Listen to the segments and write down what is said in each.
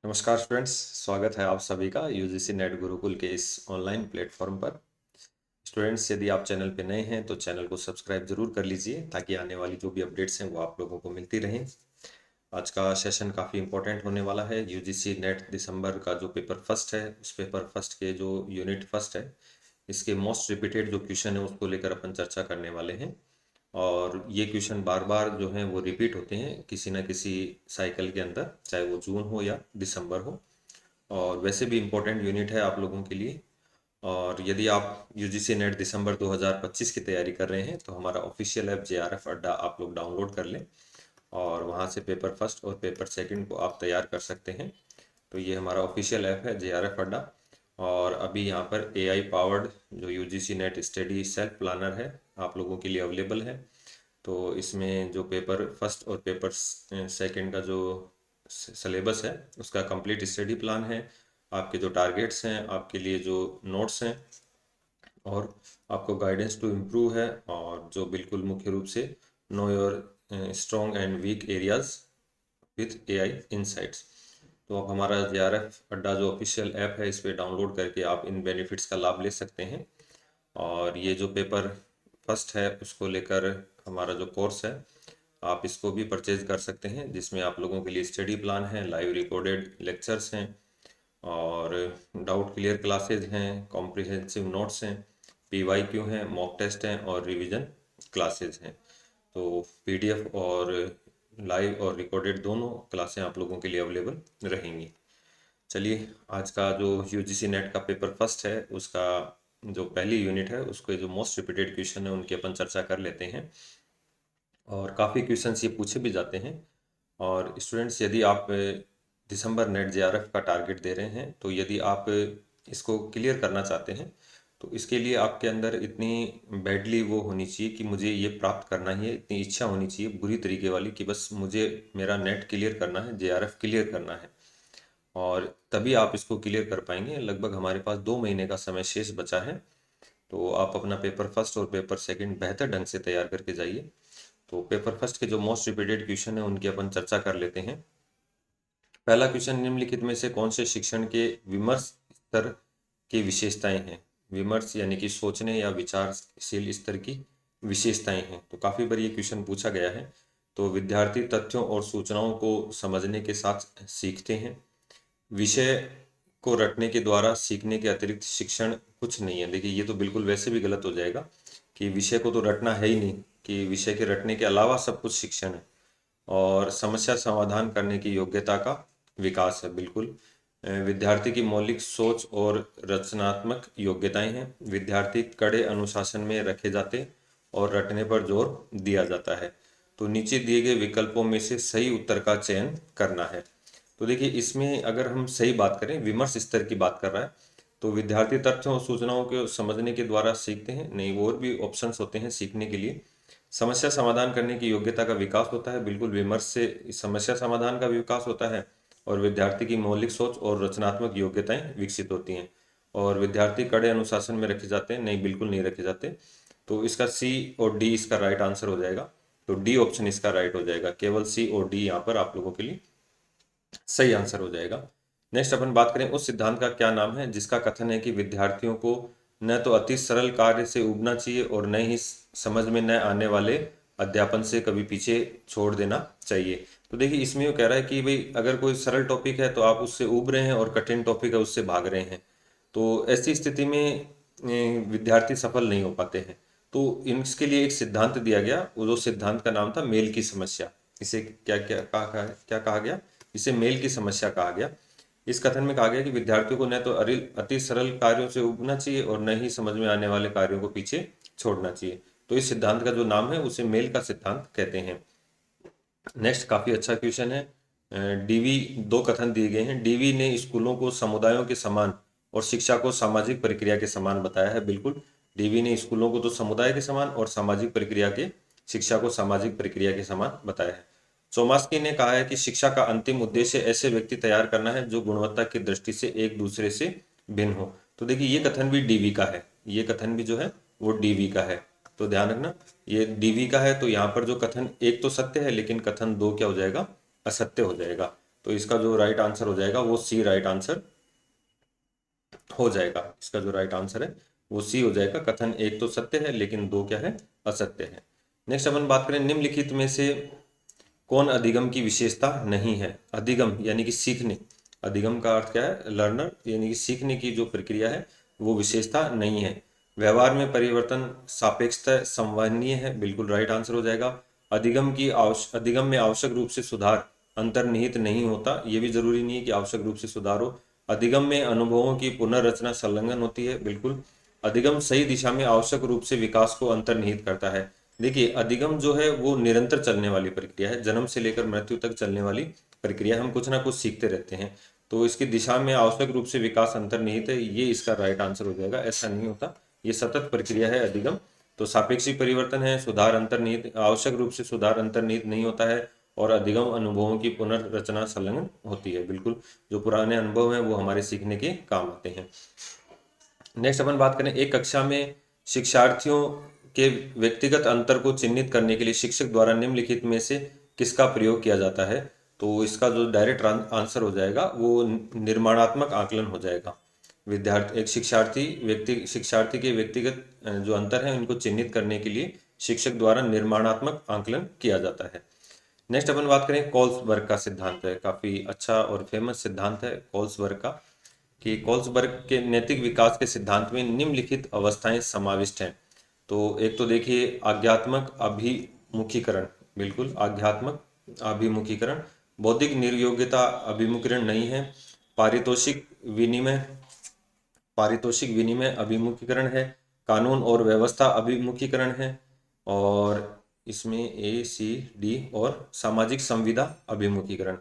नमस्कार फ्रेंड्स, स्वागत है आप सभी का यूजीसी नेट गुरुकुल के इस ऑनलाइन प्लेटफॉर्म पर। स्टूडेंट्स, यदि आप चैनल पे नए हैं तो चैनल को सब्सक्राइब जरूर कर लीजिए ताकि आने वाली जो भी अपडेट्स हैं वो आप लोगों को मिलती रहें। आज का सेशन काफ़ी इंपॉर्टेंट होने वाला है। यूजीसी नेट दिसंबर का जो पेपर फर्स्ट है, उस पेपर फर्स्ट के जो यूनिट फर्स्ट है, इसके मोस्ट रिपीटेड जो क्वेश्चन है उसको लेकर अपन चर्चा करने वाले हैं। और ये क्वेश्चन बार बार जो हैं वो रिपीट होते हैं किसी ना किसी साइकिल के अंदर, चाहे वो जून हो या दिसंबर हो। और वैसे भी इम्पोर्टेंट यूनिट है आप लोगों के लिए। और यदि आप यूजीसी नेट दिसंबर 2025 की तैयारी कर रहे हैं तो हमारा ऑफिशियल ऐप जेआरएफ अड्डा आप लोग डाउनलोड कर लें और वहाँ से पेपर फर्स्ट और पेपर सेकंड को आप तैयार कर सकते हैं। तो ये हमारा ऑफिशियल ऐप है जेआरएफ अड्डा। और अभी यहाँ पर एआई पावर्ड जो UGC NET study self planner है आप लोगों के लिए अवेलेबल है। तो इसमें जो पेपर फर्स्ट और पेपर सेकंड का जो सिलेबस है उसका कंप्लीट स्टडी प्लान है, आपके जो टारगेट्स हैं, आपके लिए जो नोट्स हैं, और आपको गाइडेंस टू इम्प्रूव है, और जो बिल्कुल मुख्य रूप से know your strong and weak areas with AI insights. तो आप हमारा जेआरएफ अड्डा जो ऑफिशियल ऐप है इस पर डाउनलोड करके आप इन बेनिफिट्स का लाभ ले सकते हैं। और ये जो पेपर फर्स्ट है उसको लेकर हमारा जो कोर्स है आप इसको भी परचेज कर सकते हैं, जिसमें आप लोगों के लिए स्टडी प्लान है, लाइव रिकॉर्डेड लेक्चर्स हैं, और डाउट क्लियर क्लासेज हैं, कॉम्प्रिहेंसिव नोट्स हैं, पीवाईक्यू हैं, मॉक टेस्ट हैं और रिवीजन क्लासेज हैं। तो पीडीएफ और लाइव और रिकॉर्डेड दोनों क्लासें आप लोगों के लिए अवेलेबल रहेंगी। चलिए, आज का जो यूजीसी नेट का पेपर फर्स्ट है उसका जो पहली यूनिट है उसके जो मोस्ट रिपीटेड क्वेश्चन है उनकी अपन चर्चा कर लेते हैं। और काफ़ी क्वेश्चंस ये पूछे भी जाते हैं। और स्टूडेंट्स, यदि आप दिसंबर नेट जेआरएफ का टारगेट दे रहे हैं तो यदि आप इसको क्लियर करना चाहते हैं तो इसके लिए आपके अंदर इतनी बैडली वो होनी चाहिए कि मुझे ये प्राप्त करना ही है, इतनी इच्छा होनी चाहिए बुरी तरीके वाली कि बस मुझे मेरा नेट क्लियर करना है, जेआरएफ क्लियर करना है। और तभी आप इसको क्लियर कर पाएंगे। लगभग हमारे पास 2 महीने का समय शेष बचा है। तो आप अपना पेपर फर्स्ट और पेपर सेकंड बेहतर ढंग से तैयार करके जाइए। तो पेपर फर्स्ट के जो मोस्ट रिपीटेड क्वेश्चन है उनकी अपन चर्चा कर लेते हैं। पहला क्वेश्चन, निम्नलिखित में से कौन से शिक्षण के विमर्श स्तर की विशेषताएं हैं? विमर्श यानी कि सोचने या विचारशील स्तर की विशेषताएं हैं। तो काफी बार ये क्वेश्चन पूछा गया है। तो विद्यार्थी तथ्यों और सूचनाओं को समझने के साथ सीखते हैं। विषय को रटने के द्वारा सीखने के अतिरिक्त शिक्षण कुछ नहीं है। देखिए, ये तो बिल्कुल वैसे भी गलत हो जाएगा कि विषय को तो रटना है ही नहीं, कि विषय के रटने के अलावा सब कुछ शिक्षण है। और समस्या समाधान करने की योग्यता का विकास है, बिल्कुल। विद्यार्थी की मौलिक सोच और रचनात्मक योग्यताएं हैं। विद्यार्थी कड़े अनुशासन में रखे जाते और रटने पर जोर दिया जाता है। तो नीचे दिए गए विकल्पों में से सही उत्तर का चयन करना है। तो देखिए, इसमें अगर हम सही बात करें, विमर्श स्तर की बात कर रहा है, तो विद्यार्थी तथ्यों और सूचनाओं को समझने के द्वारा सीखते हैं, नहीं और भी ऑप्शंस होते हैं सीखने के लिए। समस्या समाधान करने की योग्यता का विकास होता है, बिल्कुल विमर्श से समस्या समाधान का विकास होता है। और विद्यार्थी की मौलिक सोच और रचनात्मक योग्यताएं विकसित होती हैं। और विद्यार्थी कड़े अनुशासन में रखे जाते हैं, नहीं, बिल्कुल नहीं रखे जाते। तो इसका सी और डी इसका राइट आंसर हो जाएगा। तो डी ऑप्शन इसका राइट हो जाएगा। केवल सी और डी यहाँ पर आप लोगों के लिए सही आंसर हो जाएगा। नेक्स्ट अपन बात करें, उस सिद्धांत का क्या नाम है जिसका कथन है कि विद्यार्थियों को न तो अति सरल कार्य से उबना चाहिए और न ही समझ में न आने वाले अध्यापन से कभी पीछे छोड़ देना चाहिए। तो देखिए, इसमें वो कह रहा है कि भाई अगर कोई सरल टॉपिक है तो आप उससे उब रहे हैं और कठिन टॉपिक है उससे भाग रहे हैं। तो ऐसी स्थिति में विद्यार्थी सफल नहीं हो पाते हैं। तो इसके लिए एक सिद्धांत दिया गया, वो जो सिद्धांत का नाम था मेल की समस्या। इसे क्या कहा गया? इसे मेल की समस्या कहा गया। इस कथन में कहा गया कि विद्यार्थियों को न तो अति सरल कार्यों से उबना चाहिए और न ही समझ में आने वाले कार्यों को पीछे छोड़ना चाहिए। तो इस सिद्धांत का जो नाम है उसे मेल का सिद्धांत कहते हैं। नेक्स्ट काफी अच्छा क्वेश्चन है। डीवी दो कथन दिए गए हैं। डीवी ने स्कूलों को समुदायों के समान और शिक्षा को सामाजिक प्रक्रिया के समान बताया है, बिल्कुल। डीवी ने स्कूलों को तो समुदाय के समान और सामाजिक प्रक्रिया के शिक्षा को सामाजिक प्रक्रिया के समान बताया है। चोमास्की ने कहा है कि शिक्षा का अंतिम उद्देश्य ऐसे व्यक्ति तैयार करना है जो गुणवत्ता की दृष्टि से एक दूसरे से भिन्न हो। तो देखिए, ये कथन भी डीवी का है। ये कथन भी जो है वो डीवी का है। तो ध्यान रखना, ये डीवी का है। तो यहाँ पर जो कथन एक तो सत्य है लेकिन कथन दो क्या हो जाएगा? असत्य हो जाएगा। तो इसका जो राइट आंसर हो जाएगा वो सी राइट आंसर हो जाएगा। इसका जो राइट आंसर है वो सी हो जाएगा। कथन एक तो सत्य है लेकिन दो क्या है, असत्य है। नेक्स्ट अपन बात करें निम्नलिखित में से कौन अधिगम की विशेषता नहीं है। अधिगम यानी कि सीखने, अधिगम का अर्थ क्या है, लर्नर, यानी कि सीखने की जो प्रक्रिया है वो विशेषता नहीं है। व्यवहार में परिवर्तन सापेक्षतः संवहनीय है, बिल्कुल राइट आंसर हो जाएगा। अधिगम में आवश्यक रूप से सुधार अंतर्निहित नहीं होता, ये भी जरूरी नहीं है कि आवश्यक रूप से सुधार हो। अधिगम में अनुभवों की पुनर्रचना संलग्न होती है, बिल्कुल। अधिगम सही दिशा में आवश्यक रूप से विकास को अंतर्निहित करता है। देखिए अधिगम जो है वो निरंतर चलने वाली प्रक्रिया है, जन्म से लेकर मृत्यु तक चलने वाली प्रक्रिया, हम कुछ ना कुछ सीखते रहते हैं। तो इसकी दिशा में आवश्यक रूप से विकास अंतर्निहित है, ये इसका राइट आंसर हो जाएगा। ऐसा नहीं होता, ये सतत प्रक्रिया है अधिगम। तो सापेक्षिक परिवर्तन है, सुधार अंतर्निहित, आवश्यक रूप से सुधार अंतर्निहित नहीं होता है। और अधिगम अनुभवों की पुनर्रचना संलग्न होती है, बिल्कुल। जो पुराने अनुभव हैं वो हमारे सीखने के काम आते हैं। नेक्स्ट अपन बात करें, एक कक्षा में शिक्षार्थियों के व्यक्तिगत अंतर को चिन्हित करने के लिए शिक्षक द्वारा निम्नलिखित में से किसका प्रयोग किया जाता है। तो इसका जो डायरेक्ट आंसर हो जाएगा वो निर्माणात्मक आकलन हो जाएगा। विद्यार्थी एक शिक्षार्थी के व्यक्तिगत जो अंतर है उनको चिन्हित करने के लिए शिक्षक द्वारा निर्माणात्मक आकलन किया जाता है। नेक्स्ट अपन बात करें कोल्सबर्ग का सिद्धांत है, काफी अच्छा और फेमस सिद्धांत है कोल्सबर्ग का, कि कोल्सबर्ग के नैतिक विकास के सिद्धांत में निम्नलिखित अवस्थाएं समाविष्ट हैं। तो एक तो देखिए आज्ञात्मक अभिमुखीकरण, बिल्कुल आज्ञात्मक अभिमुखीकरण। बौद्धिक निर्योग्यता अभिमुखीकरण नहीं है। पारितोषिक विनिमय अभिमुखीकरण है। कानून और व्यवस्था अभिमुखीकरण है। और इसमें ए सी डी और सामाजिक संविदा अभिमुखीकरण।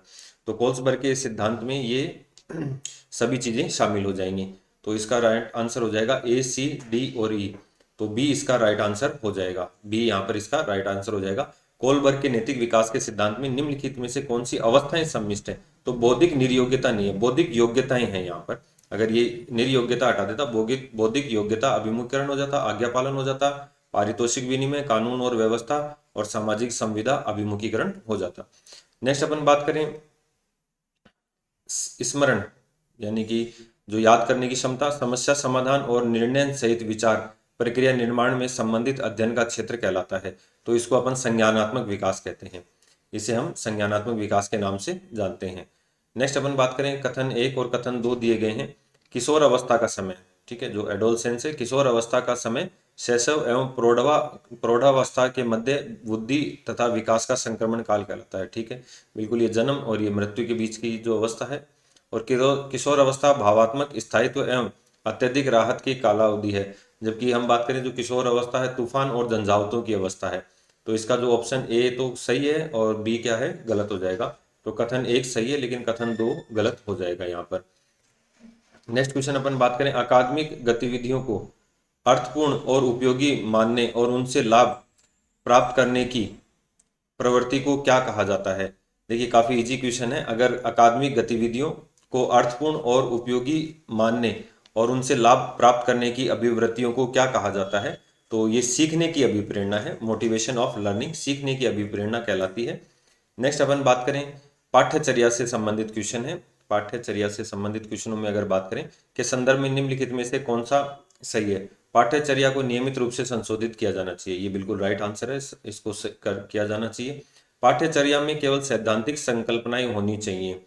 तो कोल्सबर्ग के सिद्धांत में ये सभी चीजें शामिल हो जाएंगी। तो इसका राइट आंसर हो जाएगा ए सी डी और ई। तो बी इसका राइट आंसर हो जाएगा, बी यहाँ पर इसका राइट आंसर हो जाएगा। कोलबर्ग के नैतिक विकास के सिद्धांत में निम्नलिखित में से कौन सी अवस्थाएं सम्मिलित है। तो बौद्धिक निर्योग्यता नहीं है, बौद्धिक योग्यताएं हैं यहाँ पर। अगर ये निर्योग्यता हटा देता, बौद्धिक योग्यता अभिमुखीकरण हो जाता, आज्ञा पालन हो जाता, पारितोषिक विनिमय, कानून और व्यवस्था और सामाजिक संविदा अभिमुखीकरण हो जाता। नेक्स्ट अपन बात करें स्मरण, यानी कि जो याद करने की क्षमता, समस्या समाधान और निर्णय सहित विचार प्रक्रिया निर्माण में संबंधित अध्ययन का क्षेत्र कहलाता है। तो इसको अपन संज्ञानात्मक विकास कहते हैं, इसे हम संज्ञानात्मक विकास के नाम से जानते हैं। नेक्स्ट अपन बात करें, कथन 1 और कथन 2 दिए गए हैं। किशोर अवस्था का समय, ठीक है, जो एडोलसेंस है, किशोर अवस्था का समय शैशव एवं प्रौढ़ावस्था के मध्य बुद्धि तथा विकास का संक्रमण काल कहलाता है, ठीक है। बिल्कुल, ये जन्म और ये मृत्यु के बीच की जो अवस्था है। और किशोर अवस्था भावात्मक स्थायित्व एवं अत्यधिक राहत की कालावधि है। जबकि हम बात करें जो किशोर अवस्था है तूफान और झंझावतों की अवस्था है। तो इसका जो ऑप्शन ए तो सही है और बी क्या है, गलत हो जाएगा। तो कथन 1 सही है लेकिन कथन 2 गलत हो जाएगा यहाँ पर। नेक्स्ट क्वेश्चन अपन बात करें, अकादमिक गतिविधियों को अर्थपूर्ण और उपयोगी मानने और उनसे लाभ प्राप्त करने की प्रवृत्ति को क्या कहा जाता है। देखिए काफी इजी क्वेश्चन है। अगर अकादमिक गतिविधियों को अर्थपूर्ण और उपयोगी मानने और उनसे लाभ प्राप्त करने की अभिवृत्तियों को क्या कहा जाता है, तो ये सीखने की अभिप्रेरणा है, मोटिवेशन ऑफ लर्निंग, सीखने की अभिप्रेरणा कहलाती है। नेक्स्ट अपन बात करें पाठ्यचर्या से संबंधित क्वेश्चन है। पाठ्यचर्या से संबंधित क्वेश्चनों में अगर बात करें कि संदर्भ में निम्नलिखित में से कौन सा सही है। पाठ्यचर्या को नियमित रूप से संशोधित किया जाना चाहिए, ये बिल्कुल राइट आंसर है, इसको किया जाना चाहिए। पाठ्यचर्या में केवल सैद्धांतिक संकल्पनाएं होनी चाहिए,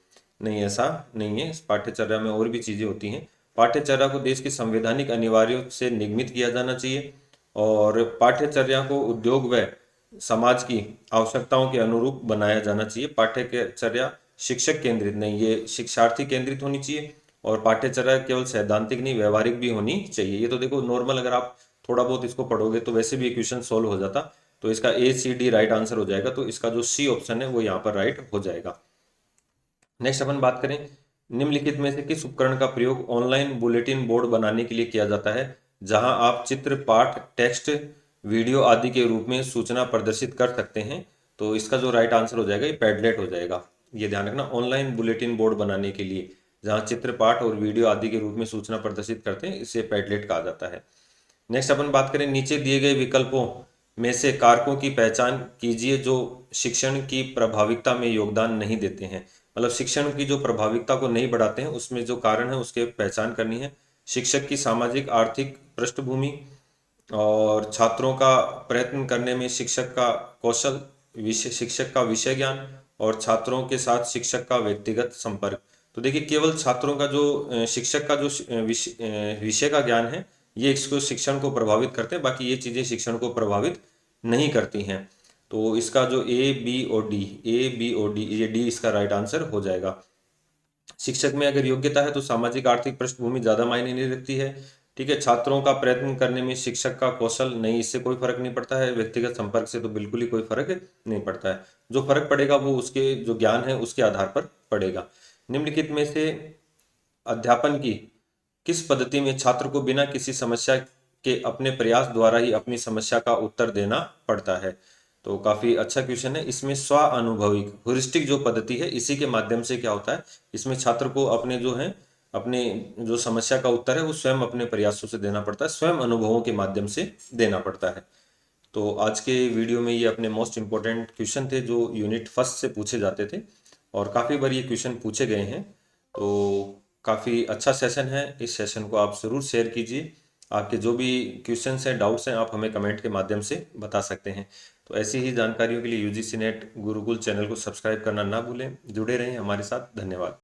नहीं ऐसा नहीं है, पाठ्यचर्या में और भी चीजें होती हैं। पाठ्यचर्या को देश की संवैधानिक अनिवार्यों से निगमित किया जाना चाहिए और पाठ्यचर्या को उद्योग व समाज की आवश्यकताओं के अनुरूप बनाया जाना चाहिए। पाठ्यचर्या शिक्षक केंद्रित नहीं, ये शिक्षार्थी केंद्रित होनी चाहिए। और पाठ्यचर्या केवल सैद्धांतिक नहीं व्यवहारिक भी होनी चाहिए। ये तो देखो नॉर्मल अगर आप थोड़ा बहुत इसको पढ़ोगे तो वैसे भी क्वेश्चन सोल्व हो जाता। तो इसका ए सी डी राइट आंसर हो जाएगा। तो इसका जो सी ऑप्शन है वो यहाँ पर राइट हो जाएगा। नेक्स्ट अपन बात करें, निम्नलिखित में से किस उपकरण का प्रयोग ऑनलाइन बुलेटिन बोर्ड बनाने के लिए किया जाता है जहां आप चित्र, पाठ, टेक्स्ट, वीडियो आदि के रूप में सूचना प्रदर्शित कर सकते हैं। तो इसका जो राइट आंसर हो जाएगा ये पैडलेट हो जाएगा। ये ध्यान रखना, ऑनलाइन बुलेटिन बोर्ड बनाने के लिए जहां चित्र, पाठ और वीडियो आदि के रूप में सूचना प्रदर्शित करते हैं इसे पैडलेट कहा जाता है। नेक्स्ट अपन बात करें, नीचे दिए गए विकल्पों में से कारकों की पहचान कीजिए जो शिक्षण की प्रभाविकता में योगदान नहीं देते हैं। मतलब शिक्षण की जो प्रभाविकता को नहीं बढ़ाते हैं, उसमें जो कारण है उसके पहचान करनी है। शिक्षक की सामाजिक आर्थिक पृष्ठभूमि, और छात्रों का प्रयत्न करने में शिक्षक का कौशल, विषय शिक्षक का विषय ज्ञान, और छात्रों के साथ शिक्षक का व्यक्तिगत संपर्क। तो देखिए, केवल छात्रों का जो शिक्षक का जो विषय का ज्ञान है, ये इसको शिक्षण को प्रभावित करते हैं, बाकी ये चीज़ें शिक्षण को प्रभावित नहीं करती हैं। तो इसका जो ए बी और डी ये डी इसका राइट आंसर हो जाएगा। शिक्षक में अगर योग्यता है तो सामाजिक आर्थिक पृष्ठभूमि ज़्यादा मायने नहीं रखती है। ठीक है, छात्रों का प्रयत्न करने में शिक्षक का कौशल नहीं, इससे कोई फर्क नहीं पड़ता है। व्यक्तिगत संपर्क से तो बिल्कुल ही कोई फर्क नहीं पड़ता है। जो फर्क पड़ेगा वो उसके जो ज्ञान है उसके आधार पर पड़ेगा। निम्नलिखित में से अध्यापन की किस पद्धति में छात्र को बिना किसी समस्या के अपने प्रयास द्वारा ही अपनी समस्या का उत्तर देना पड़ता है? तो काफी अच्छा क्वेश्चन है। इसमें स्वानुभविक ह्यूरिस्टिक जो पद्धति है, इसी के माध्यम से क्या होता है, इसमें छात्र को अपने जो है अपने जो समस्या का उत्तर है वो स्वयं अपने प्रयासों से देना पड़ता है, स्वयं अनुभवों के माध्यम से देना पड़ता है। तो आज के वीडियो में ये अपने मोस्ट इम्पोर्टेंट क्वेश्चन थे जो यूनिट फर्स्ट से पूछे जाते थे, और काफ़ी बार ये क्वेश्चन पूछे गए हैं। तो काफ़ी अच्छा सेशन है, इस सेशन को आप ज़रूर शेयर कीजिए। आपके जो भी क्वेश्चंस हैं, डाउट्स हैं, आप हमें कमेंट के माध्यम से बता सकते हैं। तो ऐसी ही जानकारियों के लिए यूजीसी नेट गुरुकुल चैनल को सब्सक्राइब करना ना भूलें। जुड़े रहें हमारे साथ। धन्यवाद।